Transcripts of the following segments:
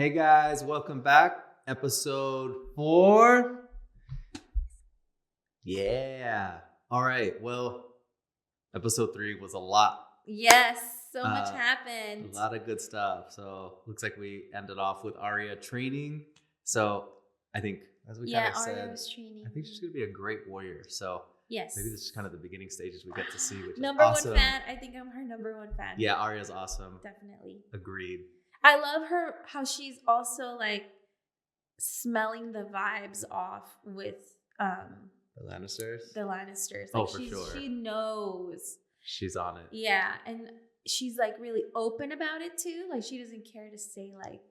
Hey guys, welcome back. Episode 4. Yeah. All right. Well, episode 3 was a lot. Yes, so much happened. A lot of good stuff. So looks like we ended off with Arya training. So I think, as we kind of Arya said, was training. I think she's going to be a great warrior. So yes, maybe this is kind of the beginning stages we get to see, which number is awesome. one fan. I think I'm her number one fan. Yeah, Arya's awesome. Definitely. Agreed. I love her, how she's also like smelling the vibes off with The Lannisters? The Lannisters. Oh, Like, for sure. She knows. She's on it. Yeah, and she's like really open about it too. Like she doesn't care to say like,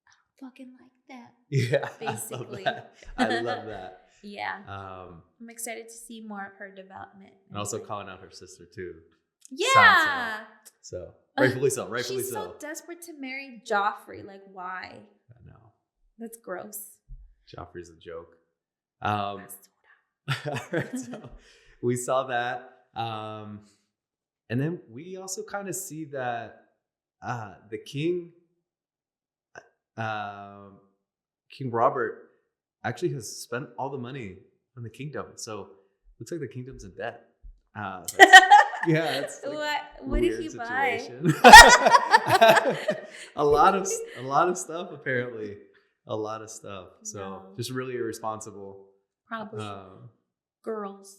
I don't fucking like that. Yeah, Basically. I love that. Yeah. I'm excited to see more of her development. and also calling out her sister too. Yeah. Sansa. So rightfully so. Rightfully She's so desperate to marry Joffrey. Like, why? I know. That's gross. Joffrey's a joke. All right, so we saw that. And then we also kind of see that the king, King Robert, actually has spent all the money on the kingdom. So looks like the kingdom's in debt. Yeah, it's like what did he buy? a lot of stuff apparently. A lot of stuff. So just really irresponsible. Probably. Girls.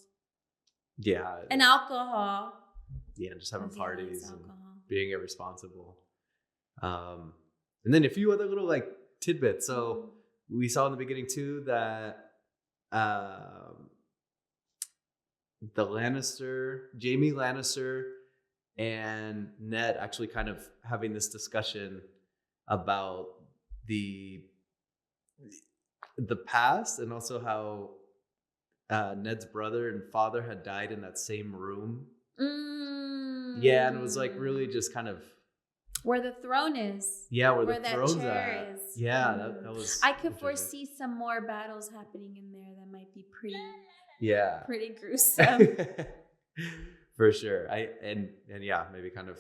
Yeah. And alcohol. Yeah, just having parties and being irresponsible. And then a few other little like tidbits. So we saw in the beginning too that Jamie Lannister and Ned actually kind of having this discussion about the past, and also how Ned's brother and father had died in that same room. Yeah, and it was like really just kind of where the throne is. Yeah, where that the throne's chair at. is. Yeah, that was. I could foresee some more battles happening in there that might be pretty. Yeah. Pretty gruesome. For sure. And yeah, maybe kind of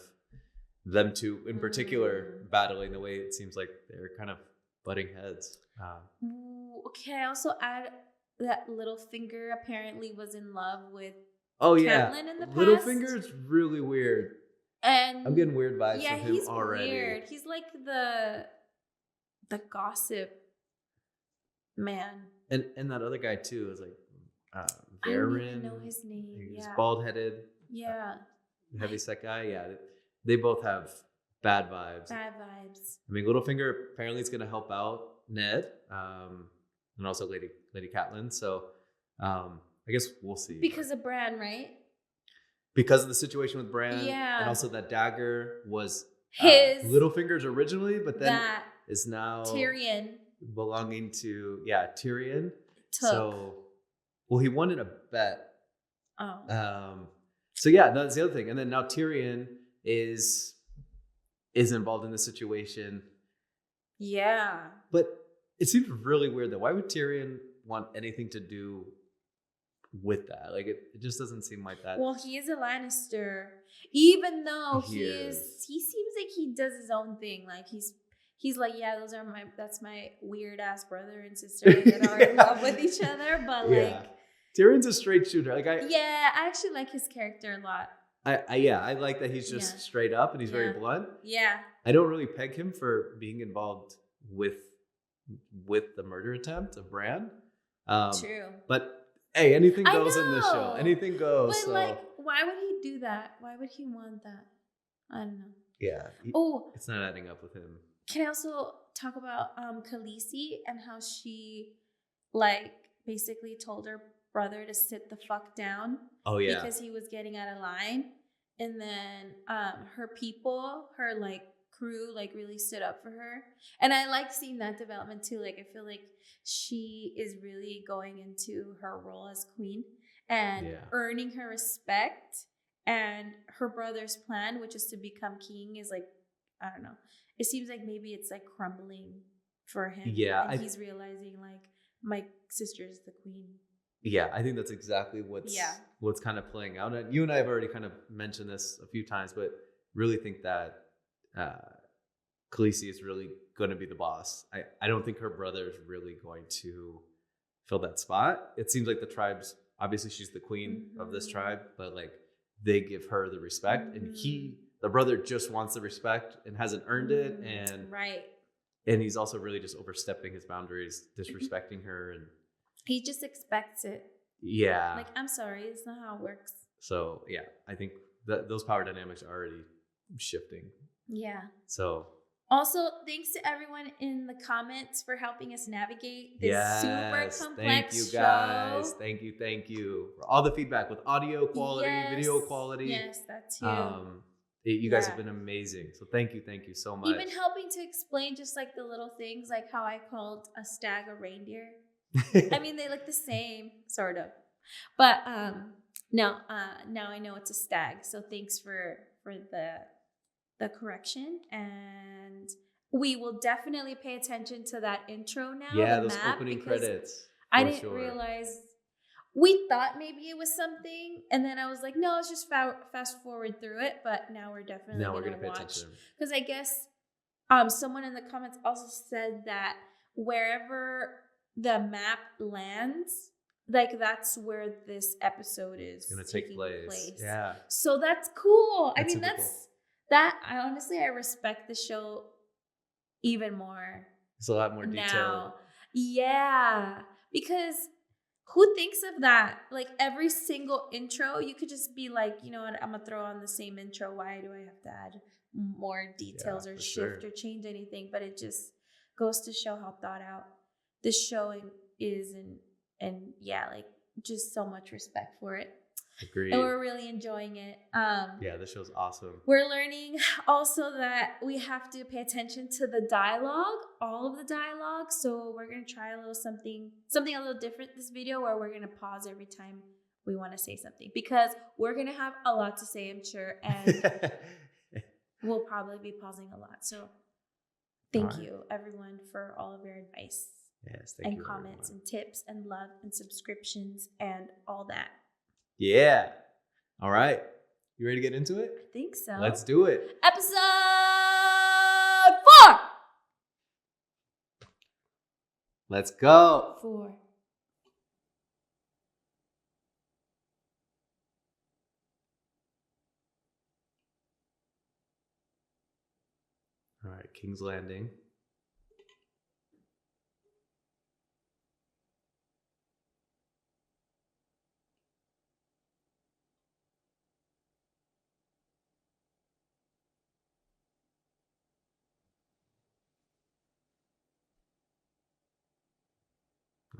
them two in particular battling the way it seems like they're kind of butting heads. Can I also add that Littlefinger apparently was in love with Catelyn in the past? Littlefinger is really weird. And I'm getting weird vibes from him he's already. Weird. He's like the gossip man. And that other guy too is like Baron. I don't even know his name. He's bald-headed. Yeah. Heavyset guy. Yeah. They both have bad vibes. Bad vibes. I mean, Littlefinger apparently is going to help out Ned, and also Lady Catelyn. So I guess we'll see. Because of Bran, right? Because of the situation with Bran. Yeah. And also that dagger was his Littlefinger's originally, but then is now Tyrion belonging to Tyrion. Took. So, well, he won in a bet. Oh. So yeah, that's the other thing. And then now Tyrion is involved in the situation. Yeah. But it seems really weird though. Why would Tyrion want anything to do with that? Like it just doesn't seem like that. Well, he is a Lannister. Even though he seems like he does his own thing. Like he's like, yeah, that's my weird ass brother and sister that are in love with each other. But like Tyrion's a straight shooter. Like I actually like his character a lot. I like that he's just straight up and he's very blunt. Yeah. I don't really peg him for being involved with the murder attempt of Bran. True. But hey, anything goes in this show. Anything goes. But like, why would he do that? Why would he want that? I don't know. Yeah. It's not adding up with him. Can I also talk about Khaleesi and how she like basically told her brother to sit the fuck down? Oh yeah. Because he was getting out of line. And then her people, her like crew like really stood up for her. And I like seeing that development too. Like I feel like she is really going into her role as queen and earning her respect. And her brother's plan, which is to become king, is like, I don't know. It seems like maybe it's like crumbling for him. Yeah. And he's realizing like my sister's the queen. Yeah, I think that's exactly what's kind of playing out. And you and I have already kind of mentioned this a few times, but really think that Khaleesi is really going to be the boss. I don't think her brother is really going to fill that spot. It seems like the tribes, obviously she's the queen of this tribe, but like they give her the respect, and the brother just wants the respect and hasn't earned it, and and he's also really just overstepping his boundaries, disrespecting her, and he just expects it. Yeah, like, I'm sorry, it's not how it works. So yeah, I think that those power dynamics are already shifting. Yeah. So also, thanks to everyone in the comments for helping us navigate this super complex thank you guys. show. Thank you for all the feedback with audio quality, video quality. Yes, that too. You guys have been amazing. So thank you so much. Even helping to explain just like the little things, like how I called a stag a reindeer. I mean, they look the same, sort of. But no, now I know it's a stag. So thanks for the correction, and we will definitely pay attention to that intro now. Yeah, those opening credits. I didn't realize. We thought maybe it was something, and then I was like, no, let's just fast forward through it. But now we're definitely going to watch, because I guess someone in the comments also said that wherever the map lands, like that's where this episode is going to take place. Yeah. So that's cool. I mean, I honestly, I respect the show even more. It's a lot more detailed. Now. Yeah, because who thinks of that? Like every single intro, you could just be like, you know what, I'm gonna throw on the same intro. Why do I have to add more details or shift or change anything? But it just goes to show how thought out this show is, and yeah, like just so much respect for it. Agreed. And we're really enjoying it. Yeah, this show's awesome. We're learning also that we have to pay attention to the dialogue, all of the dialogue. So we're going to try a little something a little different this video, where we're going to pause every time we want to say something, because we're going to have a lot to say, I'm sure. And we'll probably be pausing a lot. So thank you, everyone, for all of your advice. Yes, thank you, comments everyone. And tips and love and subscriptions and all that. Yeah. All right. You ready to get into it? I think so. Let's do it. Episode 4. Let's go. 4. All right. King's Landing.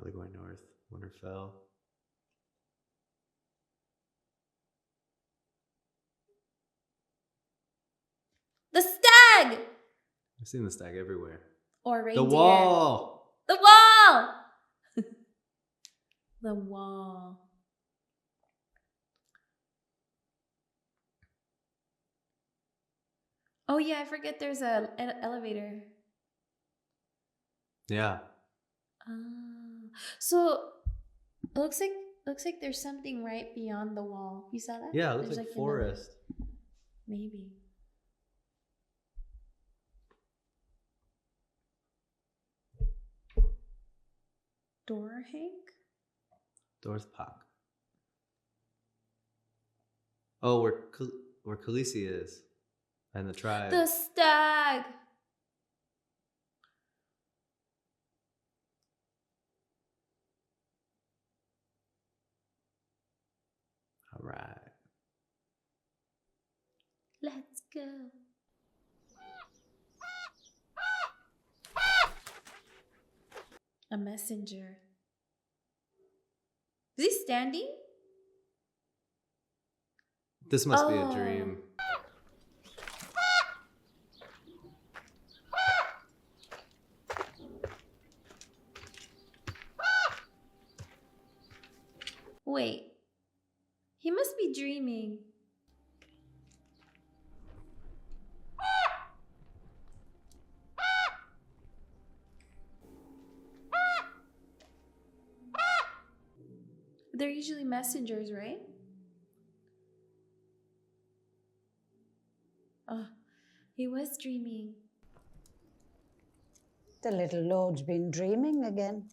They're going north. Winterfell. The stag! I've seen the stag everywhere. Or reindeer. The wall! The wall! The wall. Oh yeah, I forget there's an elevator. Yeah. So it looks like there's something right beyond the wall. You saw that? Yeah, it looks like forest. Maybe. Hank? Dothraki. Oh, where Khaleesi is, and the tribe. The stag. All right. Let's go. A messenger. Is he standing? This must be a dream. Wait. He must be dreaming. They're usually messengers, right? Oh, he was dreaming. The little lord's been dreaming again.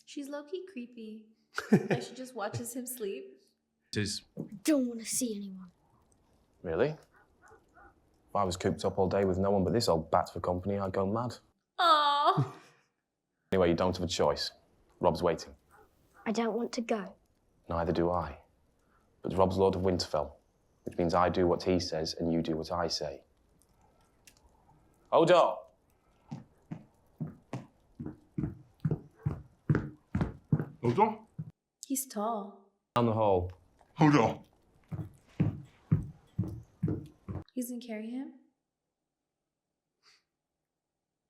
She's low-key creepy. Like she just watches him sleep. Don't want to see anyone. Really? If I was cooped up all day with no one but this old bat for company, I'd go mad. Aww. Anyway, you don't have a choice. Rob's waiting. I don't want to go. Neither do I. But Rob's Lord of Winterfell, which means I do what he says and you do what I say. Hold on. Hold on. He's tall. Down the hall. Hold on. He's gonna carry him.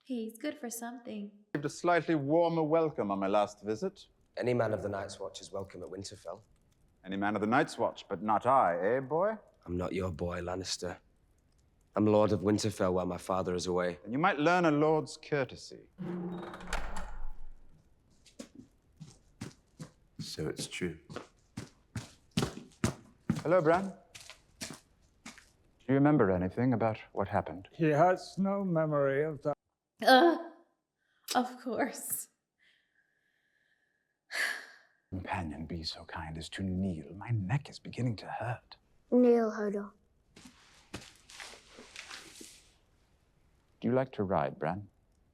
Hey, he's good for something. Received a slightly warmer welcome on my last visit. Any man of the Night's Watch is welcome at Winterfell. Any man of the Night's Watch, but not I, eh, boy? I'm not your boy, Lannister. I'm Lord of Winterfell while my father is away. And you might learn a lord's courtesy. So it's true. Hello, Bran. Do you remember anything about what happened? He has no memory of that. Of course. Companion, be so kind as to kneel. My neck is beginning to hurt. Kneel, Hodor. Do you like to ride, Bran?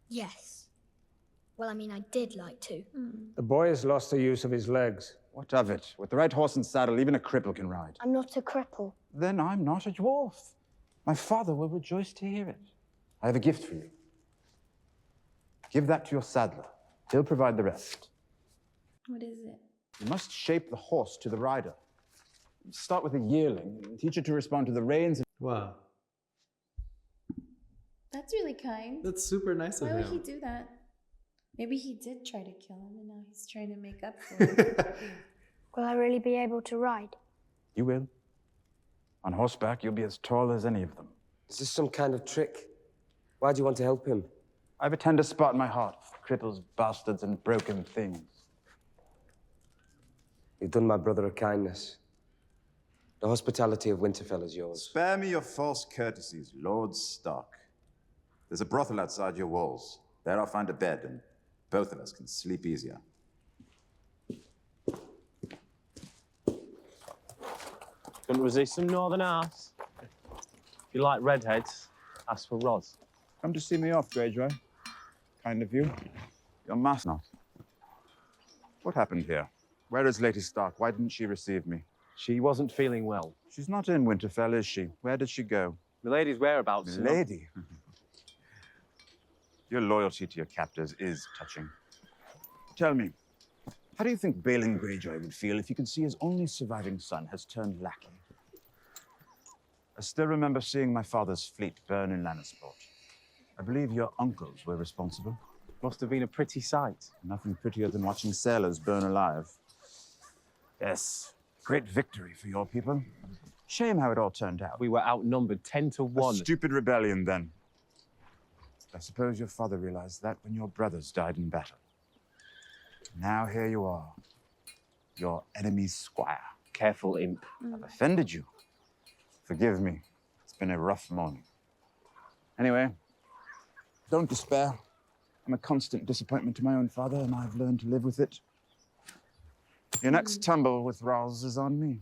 Yes. Well, I mean, I did like to. The boy has lost the use of his legs. What of it? With the right horse and saddle, even a cripple can ride. I'm not a cripple. Then I'm not a dwarf. My father will rejoice to hear it. I have a gift for you. Give that to your saddler. He'll provide the rest. What is it? You must shape the horse to the rider. Start with a yearling and teach it to respond to the reins. Wow. That's really kind. That's super nice Why of would him. he do that? Maybe he did try to kill him and now he's trying to make up for it. Will I really be able to ride? You will. On horseback, you'll be as tall as any of them. Is this some kind of trick? Why do you want to help him? I have a tender spot in my heart for cripples, bastards, and broken things. You've done my brother a kindness. The hospitality of Winterfell is yours. Spare me your false courtesies, Lord Stark. There's a brothel outside your walls. There I'll find a bed, and both of us can sleep easier. Couldn't resist some northern arse. If you like redheads, ask for Roz. Come to see me off, Greyjoy. Kind of you. Your master not. What happened here? Where is Lady Stark? Why didn't she receive me? She wasn't feeling well. She's not in Winterfell, is she? Where did she go? Milady's whereabouts. Lady. Your loyalty to your captors is touching. Tell me, how do you think Balin Greyjoy would feel if he could see his only surviving son has turned lackey? I still remember seeing my father's fleet burn in Lannisport. I believe your uncles were responsible. Must have been a pretty sight. Nothing prettier than watching sailors burn alive. Yes, great victory for your people. Shame how it all turned out. We were outnumbered 10 to 1. A stupid rebellion, then. I suppose your father realized that when your brothers died in battle. Now here you are, your enemy's squire. Careful, imp. I've offended you. Forgive me. It's been a rough morning. Anyway, don't despair. I'm a constant disappointment to my own father, and I've learned to live with it. Your next tumble with Roz is on me.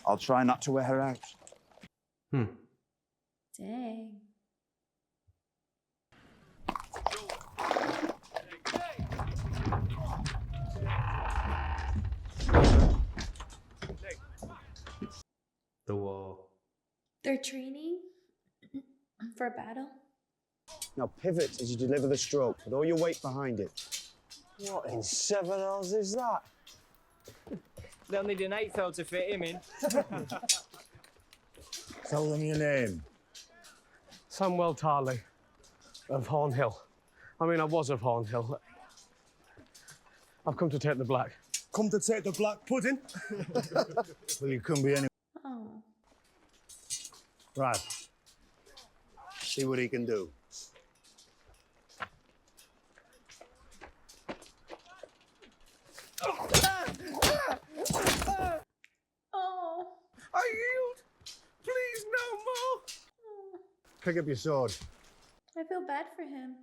I'll try not to wear her out. Dang. The wall. They're training for battle. Now pivot as you deliver the stroke, with all your weight behind it. What in seven hells is that? They'll need an 8th to fit him in. Tell them your name. Samwell Tarley of Hornhill. I mean, I was of Hornhill. I've come to take the black. Come to take the black pudding? Well, you couldn't be any... Oh. Right. See what he can do. Oh. I yield! Please, no more! Pick up your sword. I feel bad for him.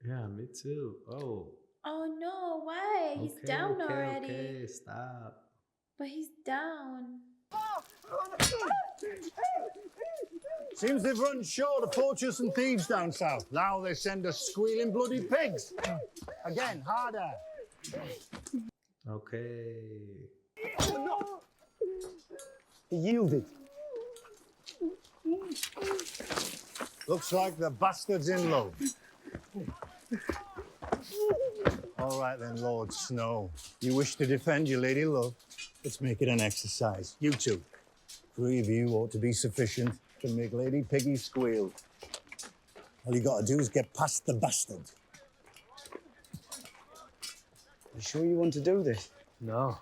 Yeah, me too. Oh. Oh no, why? He's Okay, down okay, already. Okay, stop. But he's down. Seems they've run short of poachers and thieves down south. Now they send us squealing bloody pigs. Again, harder. Okay. He yielded. Looks like the bastard's in love. All right then, Lord Snow. You wish to defend your lady love? Let's make it an exercise. You two. 3 of you ought to be sufficient to make Lady Piggy squeal. All you gotta do is get past the bastard. You sure you want to do this? No.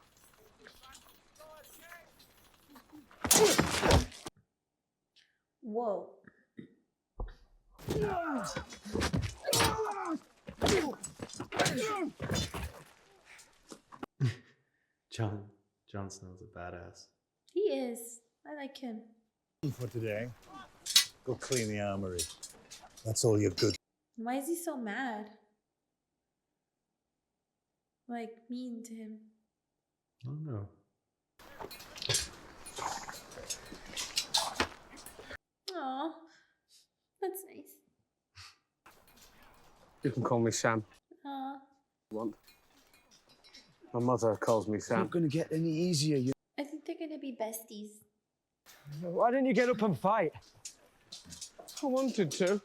Whoa. Jon Snow's a badass. He is. I like him. For today, go clean the armory. That's all you're good. Why is he so mad? Like, mean to him. I don't know. Aw, that's nice. You can call me Sam. Aw. Want? My mother calls me It's Sam. not gonna get any easier. You I think they're gonna be besties. Why didn't you get up and fight? I wanted to.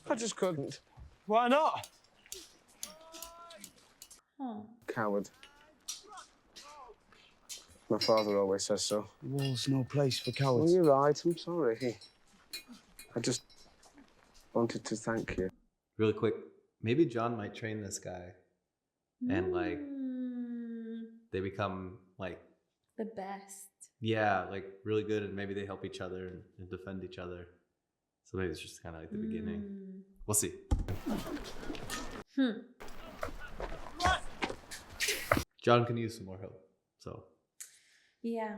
I just couldn't. Why not? Oh. Coward. My father always says so. The wall's no place for Well, cowards. you're right. I'm sorry. I just wanted to thank you. Really quick, maybe Jon might train this guy. And like they become like The best. yeah, like really good, and maybe they help each other and defend each other. So maybe it's just kind of like the beginning. We'll see. Jon can use some more help. So Yeah.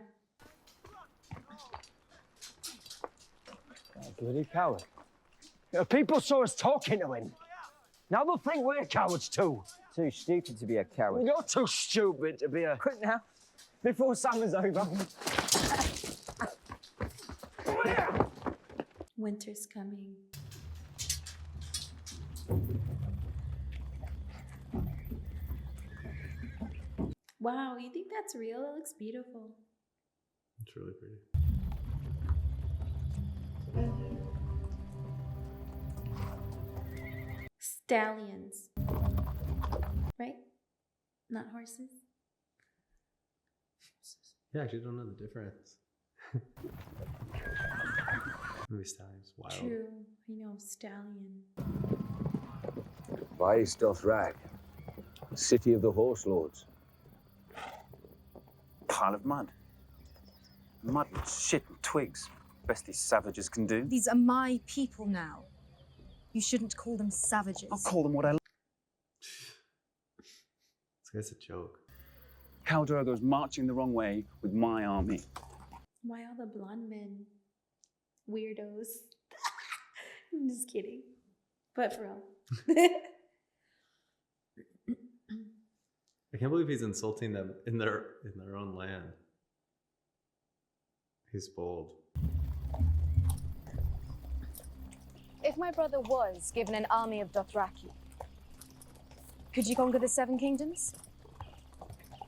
Bloody coward. People saw us talking to him. Now they'll think we're cowards too. Too stupid to be a coward. You're too stupid to be a... Quick now, before summer's over. Winter's coming. Wow, you think that's real? It looks beautiful. it's really pretty. Stallions. Right? Not horses. Yeah, I actually don't know the difference. Maybe stallions wild. True. I know, stallion. Why is Dothraki? City of the Horse Lords. Pile of mud. Mud and shit and twigs. Best these savages can do. These are my people now. You shouldn't call them savages. I'll call them what I like. This guy's a joke. Khal Drogo's marching the wrong way with my army. Why all the blonde men? Weirdos. I'm just kidding. But for real. I can't believe he's insulting them in their own land. He's bold. If my brother was given an army of Dothraki, could you conquer the Seven Kingdoms?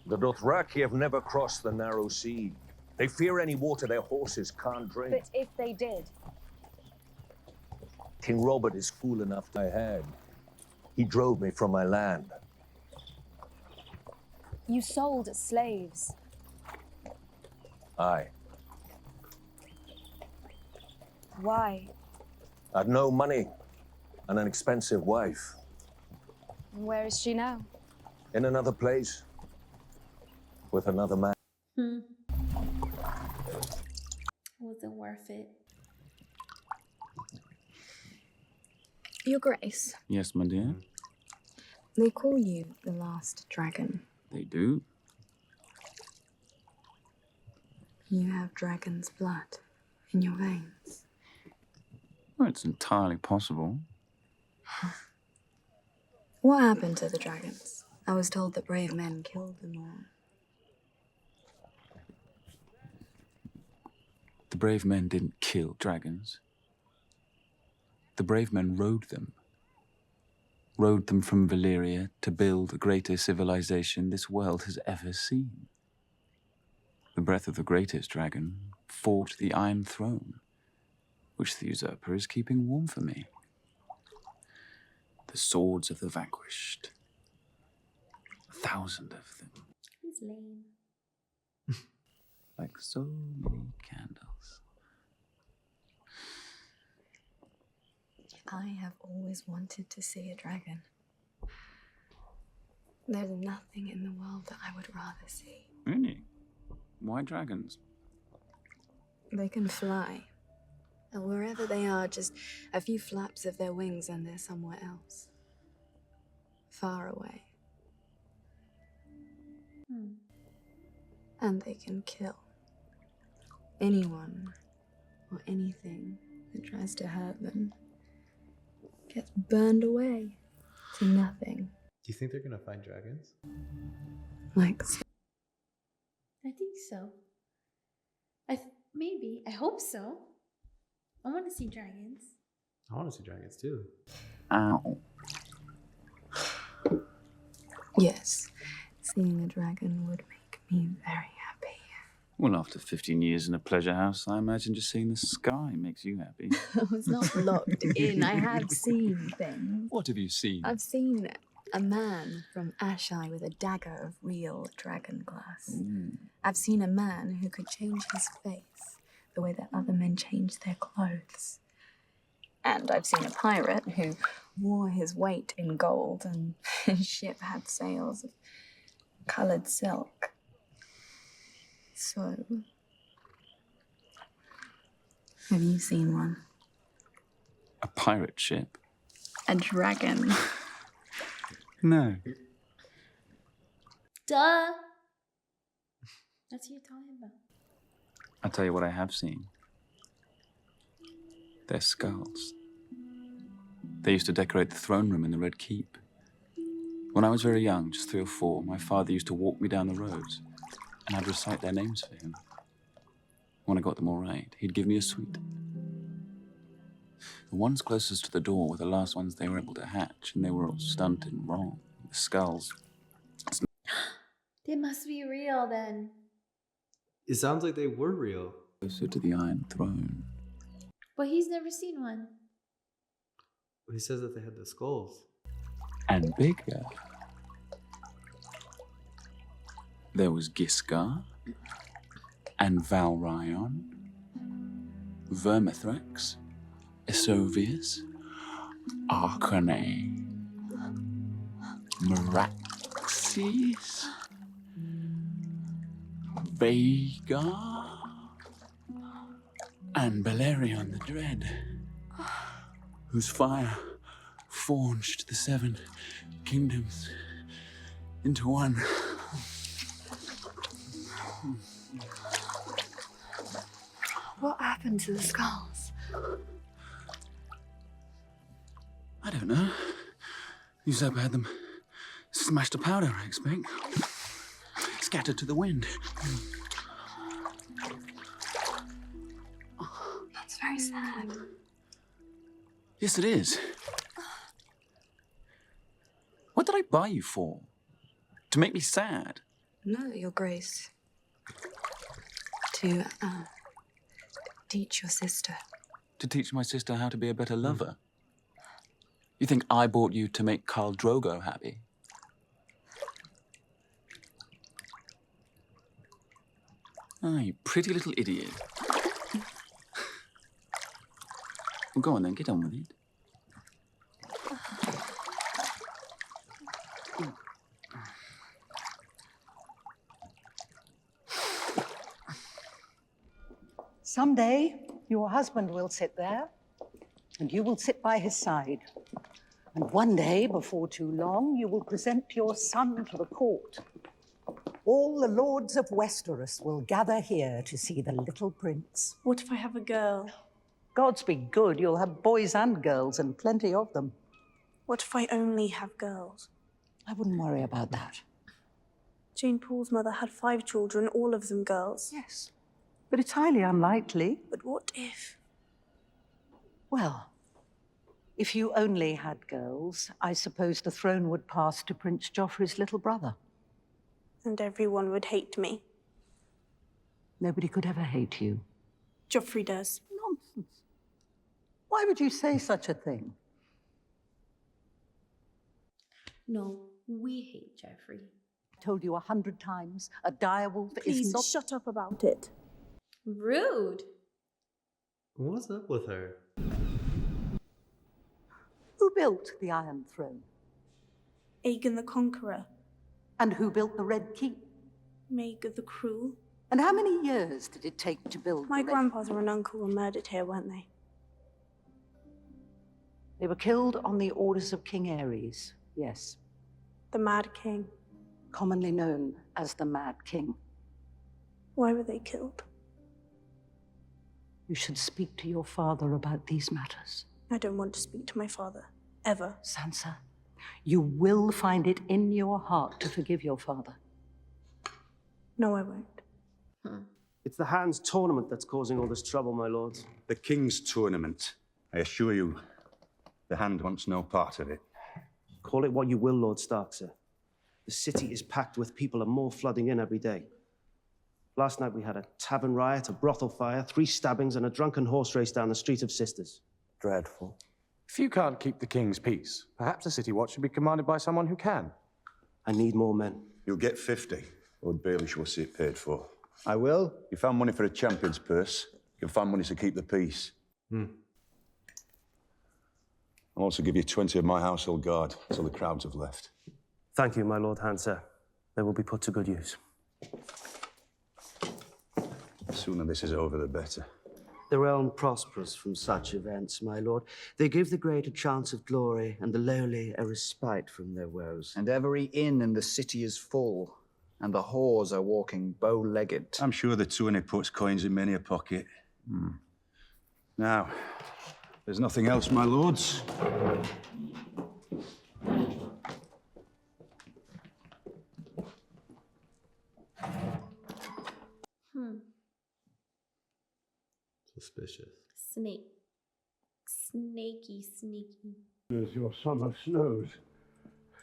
The Dothraki have never crossed the narrow sea. They fear any water their horses can't drink. But if they did, King Robert is fool enough I had. He drove me from my land. you sold slaves. Aye. Why? I'd no money and an expensive wife. And where is she now? In another place. With another man. Wasn't worth it. Your Grace, Yes, my dear. they call you the last dragon. They do. You have dragon's blood in your veins. Well, it's entirely possible. What happened to the dragons? I was told that brave men killed them all. The brave men didn't kill dragons. The brave men rode them. Rode them from Valyria to build the greatest civilization this world has ever seen. The breath of the greatest dragon forged the Iron Throne, which the usurper is keeping warm for me. The swords of the vanquished. 1,000 of them. He's lame. Like so many candles. I have always wanted to see a dragon. There's nothing in the world that I would rather see. Really? Why dragons? They can fly. And wherever they are, just a few flaps of their wings and they're somewhere else. Far away. And they can kill anyone or anything that tries to hurt them. Gets burned away to nothing. Do you think they're gonna find dragons? Like, I think so. Maybe. I hope so. I want to see dragons. I want to see dragons too. Ow. yes, seeing a dragon would make me very happy. Well, after 15 years in a pleasure house, I imagine just seeing the sky makes you happy. I was not locked in. I have seen things. What have you seen? I've seen a man from Ashai with a dagger of real dragon glass. I've seen a man who could change his face the way that other men change their clothes. And I've seen a pirate who wore his weight in gold and his ship had sails of coloured silk. So, have you seen one? A pirate ship? A dragon? No. Duh. That's what you're talking about. I'll tell you what I have seen. Their skulls. They used to decorate the throne room in the Red Keep. When I was very young, just 3 or 4, my father used to walk me down the roads, and I'd recite their names for him. When I got them all right, he'd give me a sweet. The ones closest to the door were the last ones they were able to hatch, and they were all stunted and wrong. The skulls. They must be real then. It sounds like they were real. Closer to the Iron Throne. But he's never seen one. He says that they had the skulls. And bigger. There was Giscar, and Valryon, Vermithrax, Esovius, Arcane, Meraxes, Vhagar, and Balerion the Dread, whose fire forged the 7 kingdoms into one. What happened to the skulls? I don't know. Usurper had them smashed to powder, I expect. Scattered to the wind. That's very sad. Yes, it is. What did I buy you for? To make me sad? No, Your Grace. To, teach your sister. To teach my sister how to be a better lover? You think I bought you to make Khal Drogo happy? Ah, you pretty little idiot. Well, go on then, get on with it. Someday, your husband will sit there, and you will sit by his side. And one day, before too long, you will present your son to the court. All the lords of Westeros will gather here to see the little prince. What if I have a girl? Gods be good, you'll have boys and girls, and plenty of them. What if I only have girls? I wouldn't worry about that. Jane Paul's mother had 5 children, all of them girls. Yes, but it's highly unlikely. But what if? Well, if you only had girls, I suppose the throne would pass to Prince Joffrey's little brother. And everyone would hate me. Nobody could ever hate you. Joffrey does. Nonsense. Why would you say such a thing? No, we hate Joffrey. I told you 100 times, a direwolf is Please not... shut up about it. Rude. What's up with her? Who built the Iron Throne? Aegon the Conqueror. And who built the Red Keep? Maegor the Cruel. And how many years did it take to build My the Red... grandfather and uncle were murdered here, weren't they? They were killed on the orders of King Ares, yes. The Mad King. Commonly known as the Mad King. Why were they killed? You should speak to your father about these matters. I don't want to speak to my father. Ever. Sansa, you will find it in your heart to forgive your father. No, I won't. It's the Hand's tournament that's causing all this trouble, my lords. The King's tournament. I assure you, the Hand wants no part of it. Call it what you will, Lord Stark, sir. The city is packed with people and more flooding in every day. Last night we had a tavern riot, a brothel fire, 3 stabbings, and a drunken horse race down the Street of Sisters. Dreadful. If you can't keep the king's peace, perhaps the city watch should be commanded by someone who can. I need more men. You'll get 50. Lord Baelish will see it paid for. I will. You found money for a champion's purse. You can find money to keep the peace. I'll also give you 20 of my household guard until the crowds have left. Thank you, my Lord Hand, sir. They will be put to good use. The sooner this is over, the better. The realm prospers from such events, my lord. They give the great a chance of glory, and the lowly a respite from their woes. And every inn in the city is full, and the whores are walking bow-legged. I'm sure the Tony puts coins in many a pocket. Now, there's nothing else, my lords. Suspicious. Snake. Snaky, sneaky. There's your summer snows.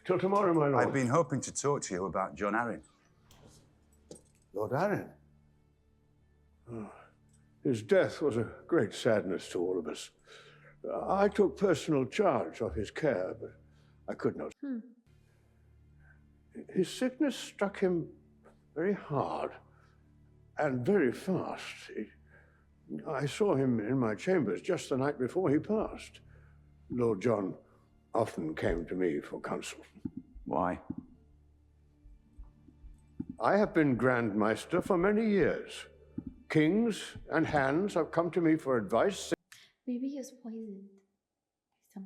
Till tomorrow, my lord. I've been hoping to talk to you about John Arryn. Lord Arryn? Oh, his death was a great sadness to all of us. I took personal charge of his care, but I could not. His sickness struck him very hard and very fast. I saw him in my chambers just the night before he passed. Lord John often came to me for counsel. Why? I have been Grand Maester for many years. Kings and hands have come to me for advice. Maybe he was poisoned by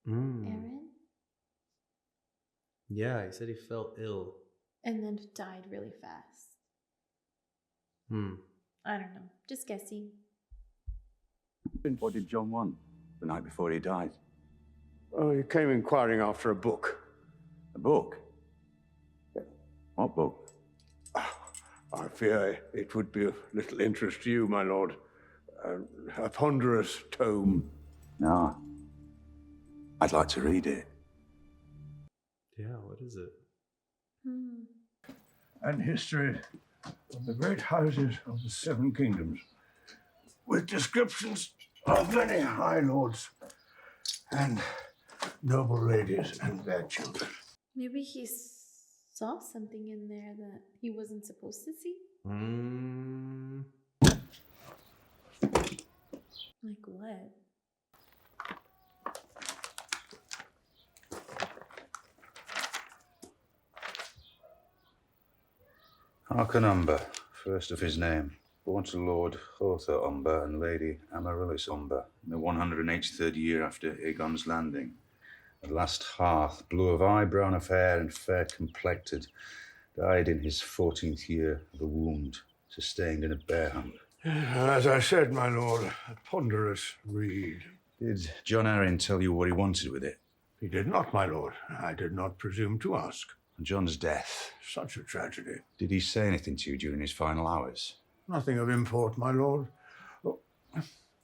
somebody. Aaron? Yeah, he said he felt ill. And then died really fast. I don't know. Just guessing. What did John want the night before he died? Oh, he came inquiring after a book. A book? What book? I fear it would be of little interest to you, my lord. A ponderous tome. No. I'd like to read it. Yeah, what is it? An history of the great houses of the 7 kingdoms, with descriptions of many high lords and noble ladies and their children. Maybe he saw something in there that he wasn't supposed to see? Like what? Harkon Umber, first of his name, born to Lord Hother Umber and Lady Amaryllis Umber in the 183rd year after Aegon's landing. At last hearth, blue of eye, brown of hair, and fair complected, died in his 14th year of a wound sustained in a bear hunt. As I said, my lord, a ponderous reed. Did John Arryn tell you what he wanted with it? He did not, my lord. I did not presume to ask. And John's death. Such a tragedy. Did he say anything to you during his final hours? Nothing of import, my lord. Oh,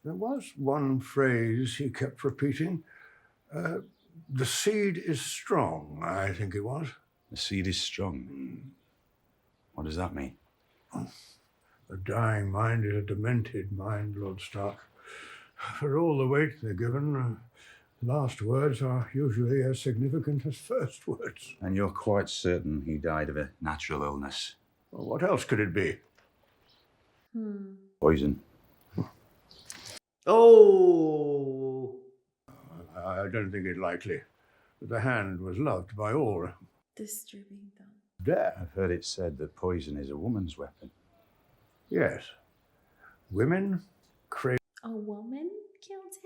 there was one phrase he kept repeating. The seed is strong, I think it was. The seed is strong. What does that mean? A dying mind is a demented mind, Lord Stark. For all the weight they're given, last words are usually as significant as first words. And you're quite certain he died of a natural illness? Well, what else could it be? Poison. Oh! I don't think it likely. The hand was loved by all. Disturbing them. Death? I've heard it said that poison is a woman's weapon. Yes. Women crave. A woman killed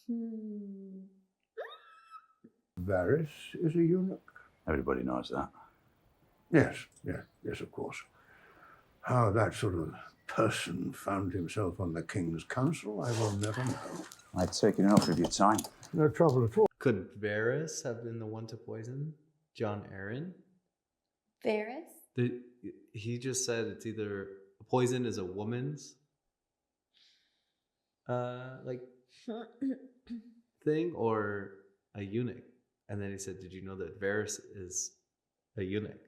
him? Varys is a eunuch. Everybody knows that. Yes, of course. How that sort of person found himself on the King's Council, I will never know. I've taken enough of your time. No trouble at all. Could Varys have been the one to poison John Arryn? Varys? He just said it's either poison is a woman's thing or a eunuch. And then he said, did you know that Varys is a eunuch?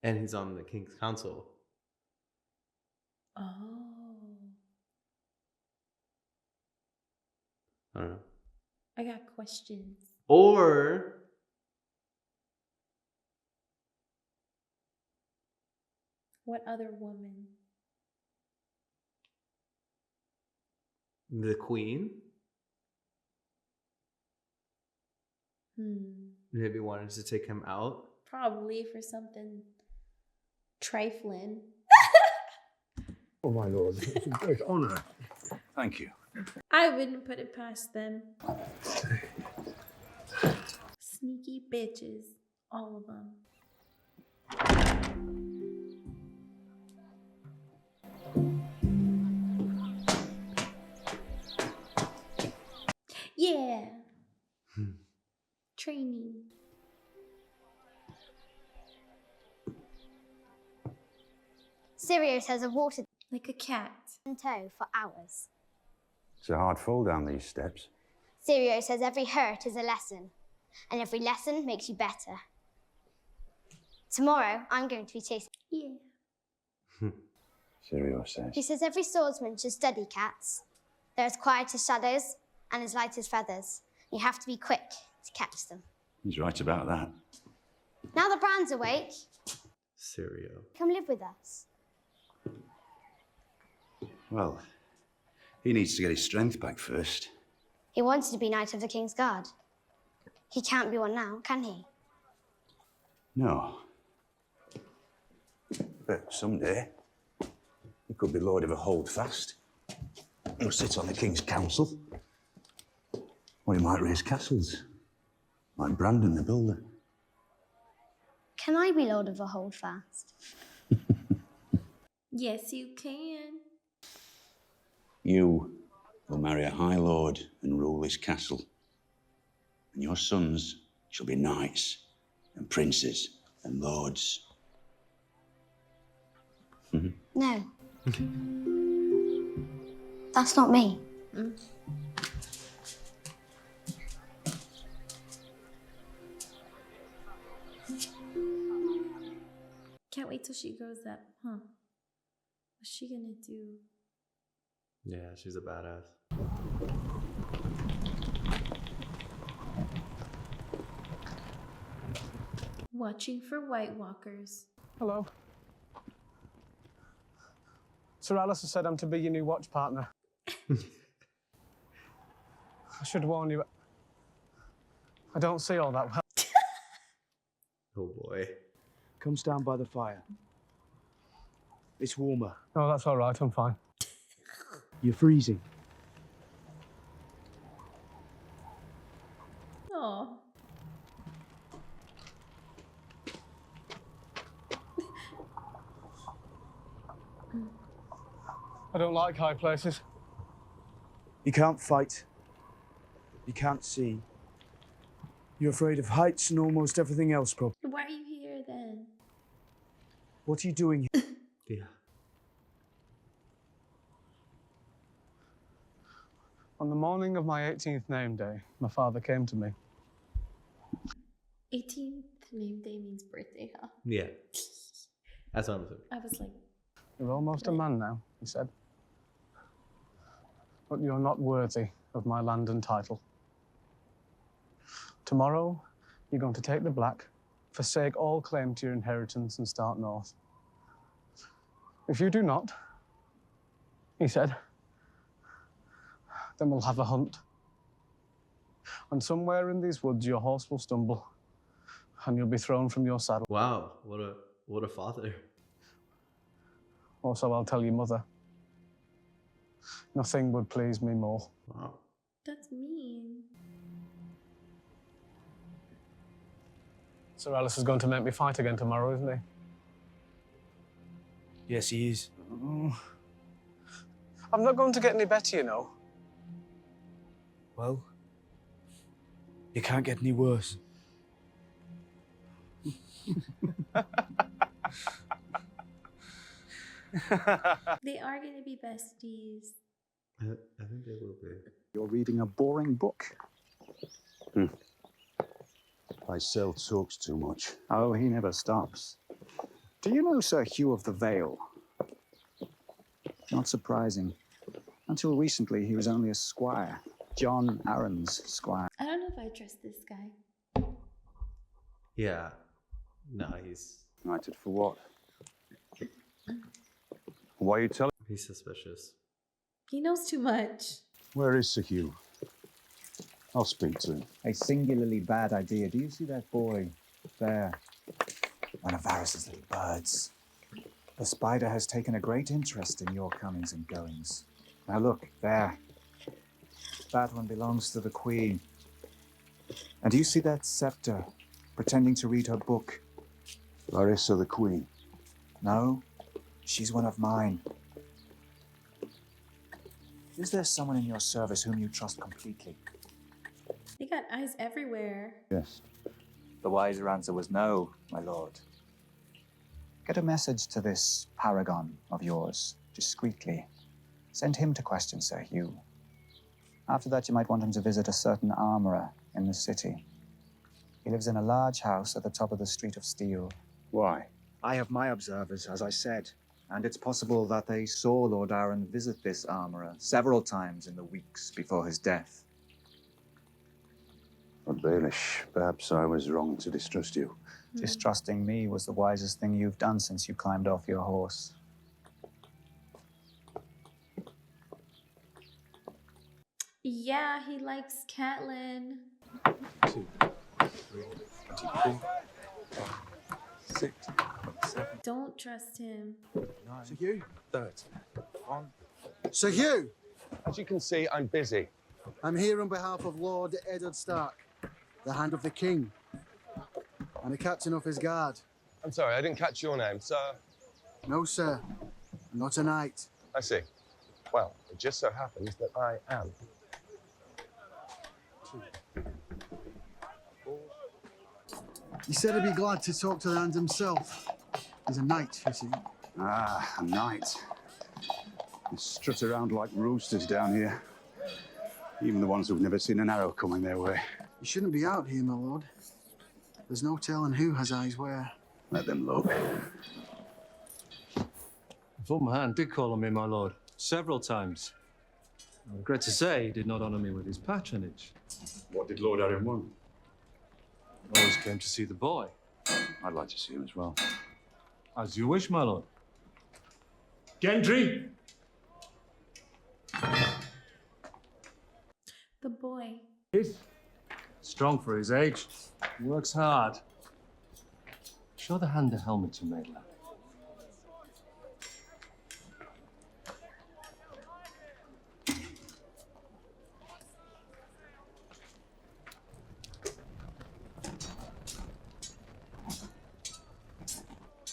And he's on the King's Council. Oh. I don't know. I got questions. Or What other woman? the Queen maybe wanted to take him out. Probably for something trifling. Oh, my lord, it's a great honor. Thank you. I wouldn't put it past them. Sneaky bitches. All of them. Yeah. Training. Syrio says I've watered like a cat in tow for hours. It's a hard fall down these steps. Syrio says every hurt is a lesson, and every lesson makes you better. Tomorrow, I'm going to be chasing. Yeah. Syrio says. He says every swordsman should study cats. They're as quiet as shadows and as light as feathers. You have to be quick to catch them. He's right about that. Now that Bran's awake, Syrio. come live with us. Well, he needs to get his strength back first. He wanted to be Knight of the King's Guard. He can't be one now, can he? No. But someday, he could be Lord of a Holdfast. Or sit on the King's Council. Or he might raise castles. Like Brandon the Builder. Can I be Lord of a Holdfast? Yes, you can. You will marry a High Lord and rule this castle. And your sons shall be knights and princes and lords. No. That's not me. Can't wait till she grows up, huh? What's she gonna do? Yeah, she's a badass. Watching for White Walkers. Hello. Sir Alistair said I'm to be your new watch partner. I should warn you, I don't see all that well. Oh boy. Come stand by the fire. It's warmer. Oh, that's all right, I'm fine. You're freezing. Oh. don't like high places. You can't fight. You can't see. You're afraid of heights and almost everything else, probably. Why are you here then? What are you doing here? Yeah. On the morning of my 18th name day, my father came to me. 18th name day means birthday, huh? Yeah. That's what I'm saying. I was like, You're almost a man now, he said. But you're not worthy of my land and title. Tomorrow, you're going to take the black, forsake all claim to your inheritance and start north. If you do not, he said, then we'll have a hunt. And somewhere in these woods, your horse will stumble, and you'll be thrown from your saddle. Wow, what a father. Or so I'll tell your mother. Nothing would please me more. Wow. that's mean. Sir Alice is going to make me fight again tomorrow, isn't he? Yes, he is. I'm not going to get any better, you know. Well, you can't get any worse. They are going to be besties. I think they will be. You're reading a boring book. Pycelle talks too much. Oh, he never stops. Do you know Sir Hugh of the Vale? Not surprising. Until recently, he was only a squire. John Arryn's squire. I don't know if I trust this guy. Yeah. No, he's... Knighted for what? Why are you telling? He's suspicious. He knows too much. Where is Sir Hugh? I'll speak to him. A singularly bad idea. Do you see that boy there? One of Varys's little birds. The spider has taken a great interest in your comings and goings. Now look, there. That one belongs to the Queen. And do you see that scepter pretending to read her book? Larissa the Queen. No, she's one of mine. Is there someone in your service whom you trust completely? They got eyes everywhere. Yes. The wiser answer was no, my lord. Get a message to this paragon of yours, discreetly. Send him to question Sir Hugh. After that, you might want him to visit a certain armourer in the city. He lives in a large house at the top of the Street of Steel. Why? I have my observers, as I said, and it's possible that they saw Lord Arryn visit this armourer several times in the weeks before his death. Lord Baelish, perhaps I was wrong to distrust you. Distrusting me was the wisest thing you've done since you climbed off your horse. Yeah, he likes Catelyn. 2, 3, 24, 6, 7. Don't trust him. Sir Hugh? 30. Sir Hugh! As you can see, I'm busy. I'm here on behalf of Lord Eddard Stark, the Hand of the King, and a captain of his guard. I'm sorry, I didn't catch your name, sir. No, sir. Not a knight. I see. Well, it just so happens that I am. 2, 4. He said he'd be glad to talk to the Hand himself. He's a knight, you see. Ah, a knight. They strut around like roosters down here. Even the ones who've never seen an arrow coming their way. You shouldn't be out here, my lord. There's no telling who has eyes where. Let them look. The former hand did call on me, my lord, several times. I regret to say he did not honour me with his patronage. What did Lord Arryn want? I always came to see the boy. I'd like to see him as well. As you wish, my lord. Gendry! The boy. He's strong for his age. He works hard. Show the hand the helmet you made, lad.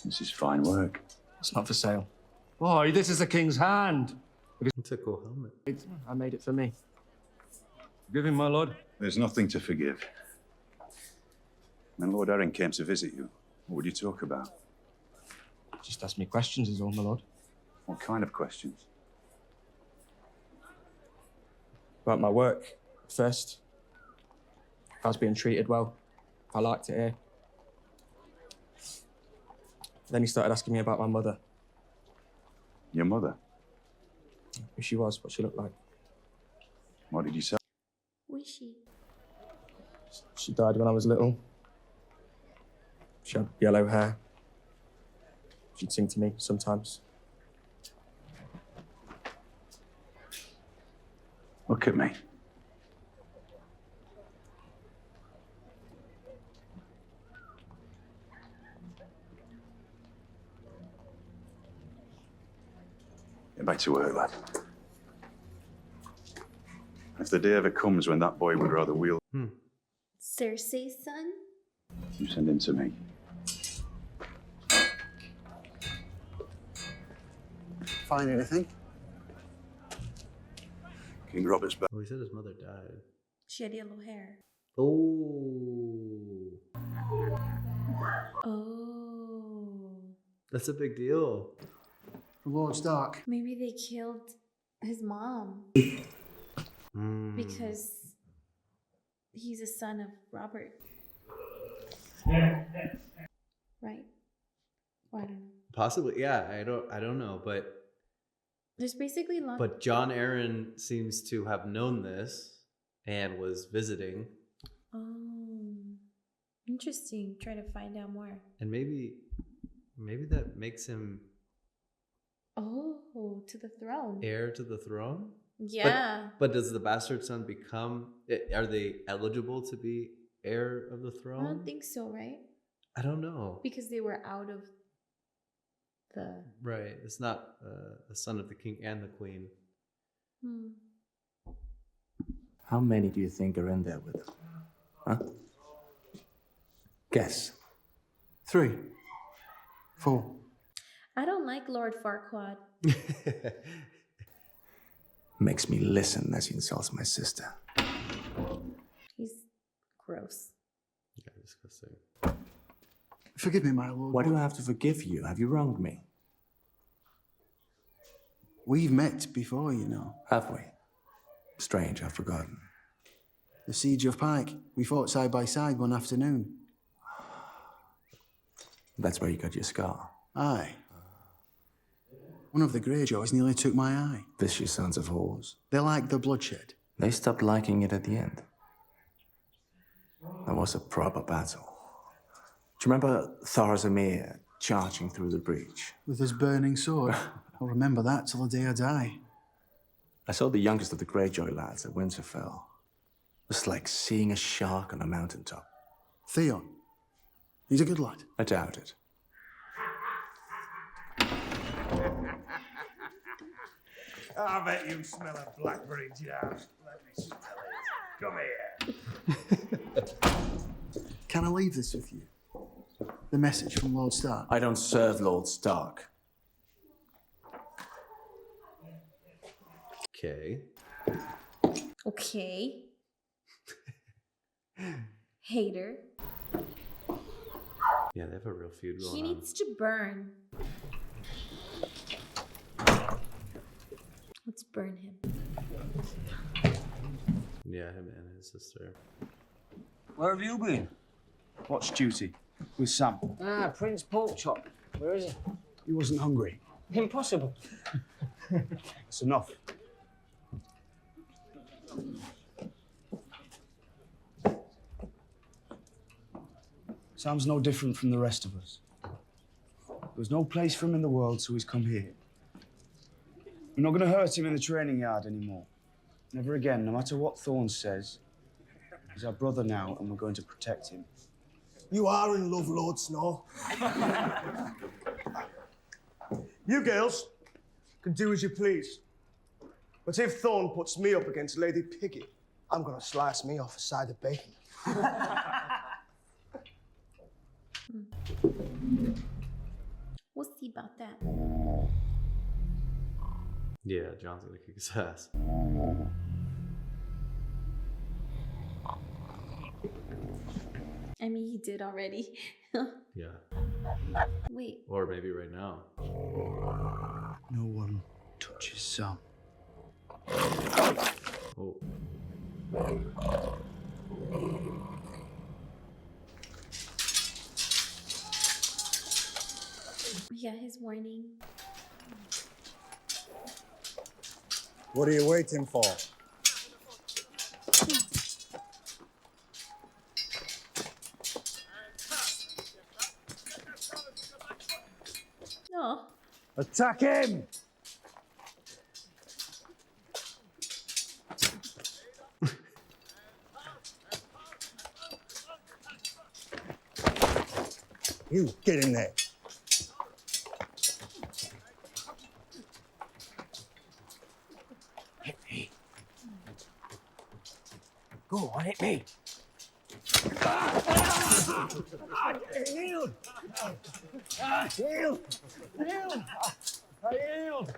This is fine work. It's not for sale. Boy, this is the king's hand. It's a cool helmet. I made it for me. Forgive him, my lord. There's nothing to forgive. When Lord Arryn came to visit you, what would you talk about? Just ask me questions is all, my lord. What kind of questions? About my work, first. If I was being treated well, if I liked it here. Then he started asking me about my mother. Your mother? Who she was, what she looked like. What did you say? Wishy. She died when I was little. She had yellow hair. She'd sing to me sometimes. Look at me. Get back to work, lad. If the day ever comes when that boy would rather wheel, Cersei's son? you send him to me. Find anything? King Robert's back. Oh, he said his mother died. She had yellow hair. Oh. Oh. That's a big deal. For Lord Stark. Maybe they killed his mom because he's a son of Robert. Right? Or I don't know. Possibly, yeah. I don't know, but There's basically lots. But John Arryn seems to have known this and was visiting. Oh, interesting. Try to find out more. And maybe that makes him to the throne. heir to the throne? Yeah. But does the bastard son become, are they eligible to be heir of the I throne? don't think so, right? I don't know. Because they were out of the... Right. It's not the son of the king and the queen. How many do you think are in there with him? Huh? Guess. 3, 4. I don't like Lord Farquaad. Makes me listen as he insults my sister. He's gross. Yeah, disgusting. Forgive me, my lord. Why do I have to forgive you? Have you wronged me? We've met before, you know. Have we? Strange, I've forgotten. The Siege of Pike. We fought side by side one afternoon. That's where you got your scar. Aye. One of the Greyjoys nearly took my eye. Vicious sons of whores. They liked the bloodshed. They stopped liking it at the end. That was a proper battle. Do you remember Thorazamir charging through the breach? With his burning sword. I'll remember that till the day I die. I saw the youngest of the Greyjoy lads at Winterfell. It was like seeing a shark on a mountaintop. Theon. He's a good lad. I doubt it. I bet you smell a blackberry jam. Let me smell it. Come here. Can I leave this with you? The message from Lord Stark. I don't serve Lord Stark. Okay. Okay. Hater. Yeah, they have a real feud going He on. needs to burn. Let's burn him. Yeah, him and his sister. Where have you been? What's duty? With Sam. Ah, Prince Porkchop. Where is he? He wasn't hungry. Impossible. It's enough. Sam's no different from the rest of us. There's no place for him in the world, so he's come here. We're not going to hurt him in the training yard anymore. Never again, no matter what Thorne says. He's our brother now, and we're going to protect him. You are in love, Lord Snow. You girls can do as you please. But if Thorne puts me up against Lady Piggy, I'm gonna slice me off a side of bacon. We'll see about that. Yeah, John's gonna kick his ass. I mean, he did already. Yeah. Wait. Or maybe right now. No one touches Sam. Oh. Yeah, his warning. What are you waiting for? No. Attack him! You get in there. Hit me. Go on, hit me. Yield! Yield! Yield! I yield!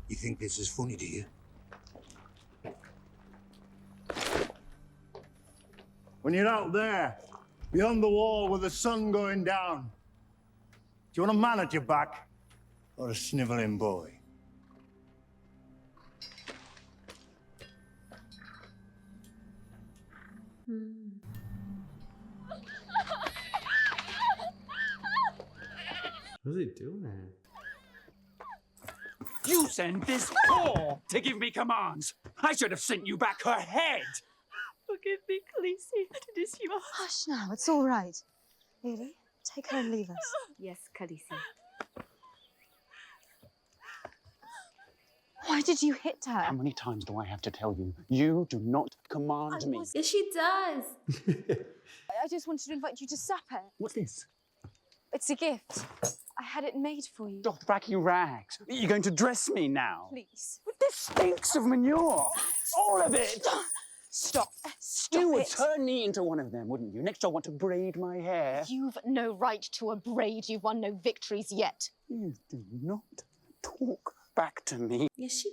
You think this is funny, do you? When you're out there, beyond the wall with the sun going down, do you want a man at your back or a snivelling boy? What's he doing? You send this whore to give me commands. I should have sent you back her head. Forgive me, Khaleesi. It is yours. Hush now, it's all right. Lily, take her and leave us. Yes, Khaleesi. Why did you hit her? How many times do I have to tell you? You do not command me. Yes, she does. I just wanted to invite you to supper. What's this? It's a gift. I had it made for you. Dothraki rags. You're going to dress me now? Please. But this stinks of manure. All of it. Stop. Stop You would it. turn me into one of them, wouldn't you? Next you'll want to braid my hair. You've no right to a braid. You've won no victories yet. You do not talk back to me. Yes, she.